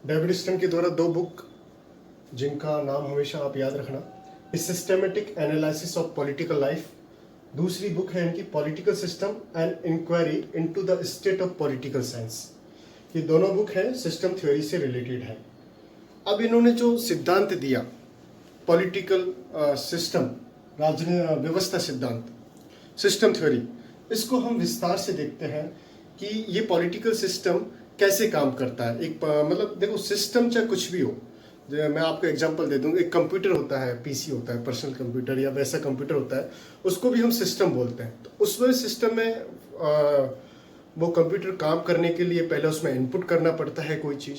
David stun के द्वारा दो बुक जिनका नाम हमेशा आप याद रखना, systematic analysis of political life. दूसरी बुक है इनकी political system and inquiry into the state of political science. ये दोनों बुक हैं सिस्टम थ्योरी से रिलेटेड है। अब इन्होंने जो सिद्धांत दिया पॉलिटिकल सिस्टम, व्यवस्था सिद्धांत, सिस्टम थ्योरी, इसको हम विस्तार से देखते हैं कि ये पॉलिटिकल सिस्टम कैसे काम करता है। एक मतलब देखो, सिस्टम चाहे कुछ भी हो, मैं आपको एग्जांपल दे दूँ, एक कंप्यूटर होता है, पीसी होता है, पर्सनल कंप्यूटर या वैसा कंप्यूटर होता है, उसको भी हम सिस्टम बोलते हैं। तो उसमें सिस्टम में वो कंप्यूटर काम करने के लिए पहले उसमें इनपुट करना पड़ता है कोई चीज़,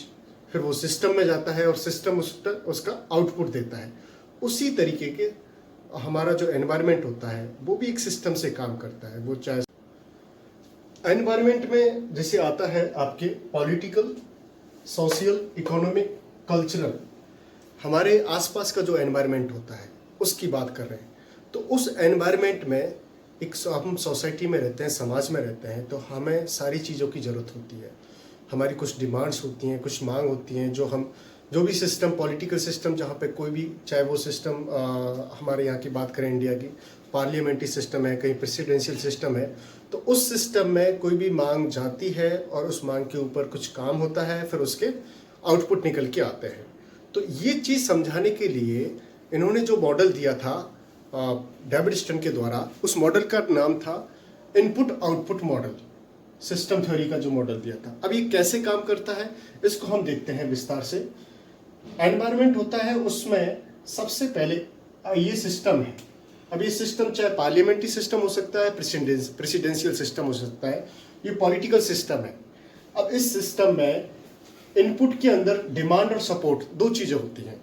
फिर वो सिस्टम में जाता है और सिस्टम उसका आउटपुट देता है। उसी तरीके के हमारा जो एनवायरनमेंट होता है वो भी एक सिस्टम से काम करता है। वो चाहे एनवायरनमेंट में जैसे आता है आपके पॉलिटिकल, सोशल, इकोनॉमिक, कल्चरल, हमारे आसपास का जो एनवायरनमेंट होता है उसकी बात कर रहे हैं। तो उस एनवायरनमेंट में हम सोसाइटी में रहते हैं, समाज में रहते हैं, तो हमें सारी चीज़ों की ज़रूरत होती है। हमारी कुछ डिमांड्स होती हैं, कुछ मांग होती हैं, जो भी सिस्टम, पॉलिटिकल सिस्टम, जहाँ पे कोई भी, चाहे वो सिस्टम हमारे यहाँ की बात करें, इंडिया की पार्लियामेंट्री सिस्टम है, कहीं प्रेसिडेंशियल सिस्टम है, तो उस सिस्टम में कोई भी मांग जाती है और उस मांग के ऊपर कुछ काम होता है, फिर उसके आउटपुट निकल के आते हैं। तो ये चीज़ समझाने के लिए इन्होंने जो मॉडल दिया था डेविड स्टन के द्वारा, उस मॉडल का नाम था input output model, system theory का जो मॉडल दिया था। अब ये कैसे काम करता है इसको हम देखते हैं विस्तार से। एनवायरनमेंट होता है, उसमें सबसे पहले ये सिस्टम है। अब ये सिस्टम चाहे पार्लियामेंट्री सिस्टम हो सकता है, प्रेसिडेंशियल सिस्टम हो सकता है, ये पॉलिटिकल सिस्टम है। अब इस सिस्टम में इनपुट के अंदर डिमांड और सपोर्ट दो चीज़ें होती हैं।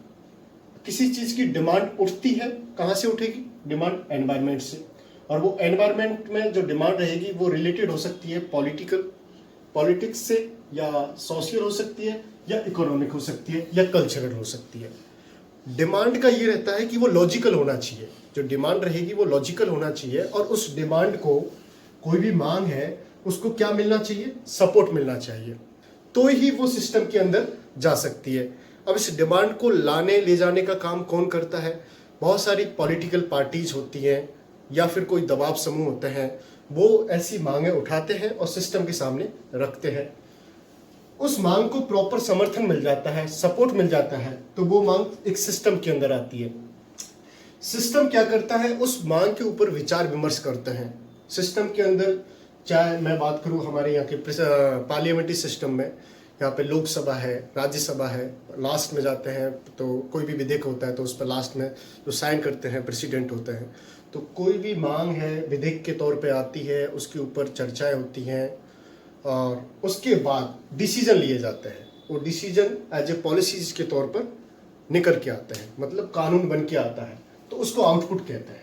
किसी चीज़ की डिमांड उठती है, कहाँ से उठेगी? डिमांड एनवायरनमेंट से। और वो एनवायरनमेंट में जो डिमांड रहेगी वो रिलेटेड हो सकती है पॉलिटिक्स से, या सोशल हो सकती है, या इकोनॉमिक हो सकती है, या कल्चरल हो सकती है। डिमांड का ये रहता है कि वो लॉजिकल होना चाहिए, जो डिमांड रहेगी वो लॉजिकल होना चाहिए, और उस डिमांड को, कोई भी मांग है उसको क्या मिलना चाहिए? सपोर्ट मिलना चाहिए, तो ही वो सिस्टम के अंदर जा सकती है। अब इस डिमांड को ले जाने का काम कौन करता है? बहुत सारी पॉलिटिकल पार्टीज होती हैं या फिर कोई दबाव समूह होते हैं, वो ऐसी मांगें उठाते हैं और सिस्टम के सामने रखते हैं। उस मांग को प्रॉपर समर्थन मिल जाता है, सपोर्ट मिल जाता है, तो वो मांग एक सिस्टम के अंदर आती है। सिस्टम क्या करता है? उस मांग के ऊपर विचार विमर्श करते हैं। सिस्टम के अंदर, चाहे मैं बात करूं हमारे यहाँ के पार्लियामेंट्री सिस्टम में, यहाँ पे लोकसभा है, राज्यसभा है, लास्ट में जाते हैं तो कोई भी विधेयक होता है तो उस पर लास्ट में जो साइन करते हैं प्रेसिडेंट होते हैं। तो कोई भी मांग है विधेयक के तौर पे आती है, उसके ऊपर चर्चाएं होती हैं और उसके बाद डिसीजन लिए जाते हैं। वो डिसीजन एज ए पॉलिसीज के तौर पर निकल के आते हैं, मतलब कानून बन के आता है, तो उसको आउटपुट कहते हैं।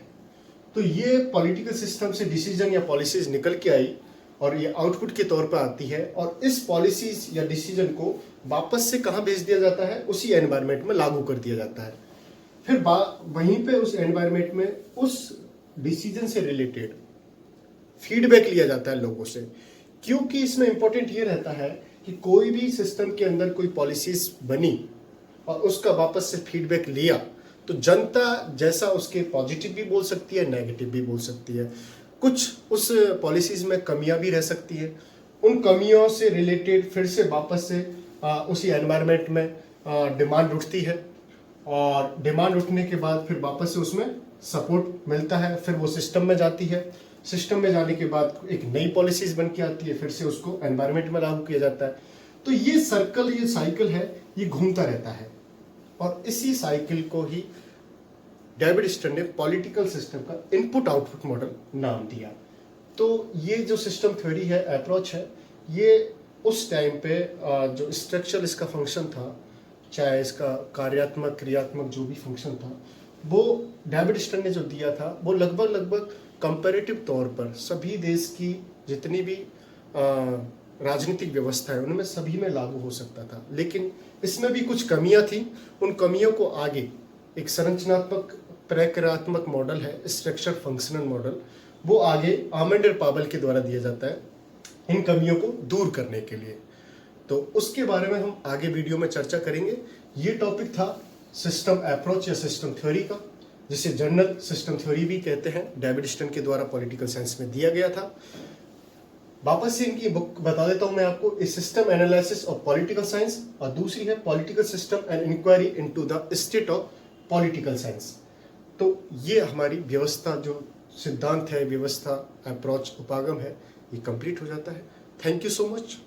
तो ये पॉलिटिकल सिस्टम से डिसीजन या पॉलिसीज निकल के आई और ये आउटपुट के तौर पर आती है, और इस पॉलिसीज या डिसीजन को वापस से कहाँ भेज दिया जाता है? उसी एनवायरनमेंट में लागू कर दिया जाता है। फिर वहीं पे उस एनवायरनमेंट में उस डिसीजन से रिलेटेड फीडबैक लिया जाता है लोगों से, क्योंकि इसमें इंपॉर्टेंट ये रहता है कि कोई भी सिस्टम के अंदर कोई पॉलिसीज बनी और उसका वापस से फीडबैक लिया, तो जनता जैसा उसके पॉजिटिव भी बोल सकती है, नेगेटिव भी बोल सकती है। कुछ उस पॉलिसीज में कमियां भी रह सकती है, उन कमियों से रिलेटेड फिर से वापस से उसी एनवायरनमेंट में डिमांड उठती है, और डिमांड उठने के बाद फिर वापस से उसमें सपोर्ट मिलता है, फिर वो सिस्टम में जाती है। सिस्टम में जाने के बाद एक नई पॉलिसीज बन के आती है, फिर से उसको एनवायरनमेंट में लागू किया जाता है। तो ये सर्कल, ये साइकिल है, ये घूमता रहता है, और इसी साइकिल को ही डेविड स्टन ने पॉलिटिकल सिस्टम का इनपुट आउटपुट मॉडल नाम दिया। तो ये जो सिस्टम थ्योरी है, अप्रोच है, ये उस टाइम पे जो स्ट्रक्चर इसका फंक्शन था, चाहे इसका कार्यात्मक, क्रियात्मक जो भी फंक्शन था, वो डेविड स्टन ने जो दिया था वो लगभग कंपैरेटिव तौर पर सभी देश की जितनी भी राजनीतिक व्यवस्था है उनमें सभी में लागू हो सकता था। लेकिन इसमें भी कुछ कमियां थी, उन कमियों को आगे एक संरचनात्मक प्रक्रियात्मक मॉडल है, स्ट्रक्चर फंक्शनल मॉडल, वो आगे आर्मंड और पावेल के द्वारा दिया जाता है इन कमियों को दूर करने के लिए। तो उसके बारे में हम आगे वीडियो में चर्चा करेंगे। ये टॉपिक था सिस्टम अप्रोच या सिस्टम थ्योरी का, जिसे जनरल सिस्टम थ्योरी भी कहते हैं, डेविड स्टन के द्वारा पॉलिटिकल साइंस में दिया गया था। वापस से इनकी बुक बता देता हूं मैं आपको, a system analysis of political science, और दूसरी है political system and inquiry into the state of political science. तो ये हमारी व्यवस्था जो सिद्धांत है, व्यवस्था, अप्रोच, उपागम है, ये कंप्लीट हो जाता है। Thank you so much.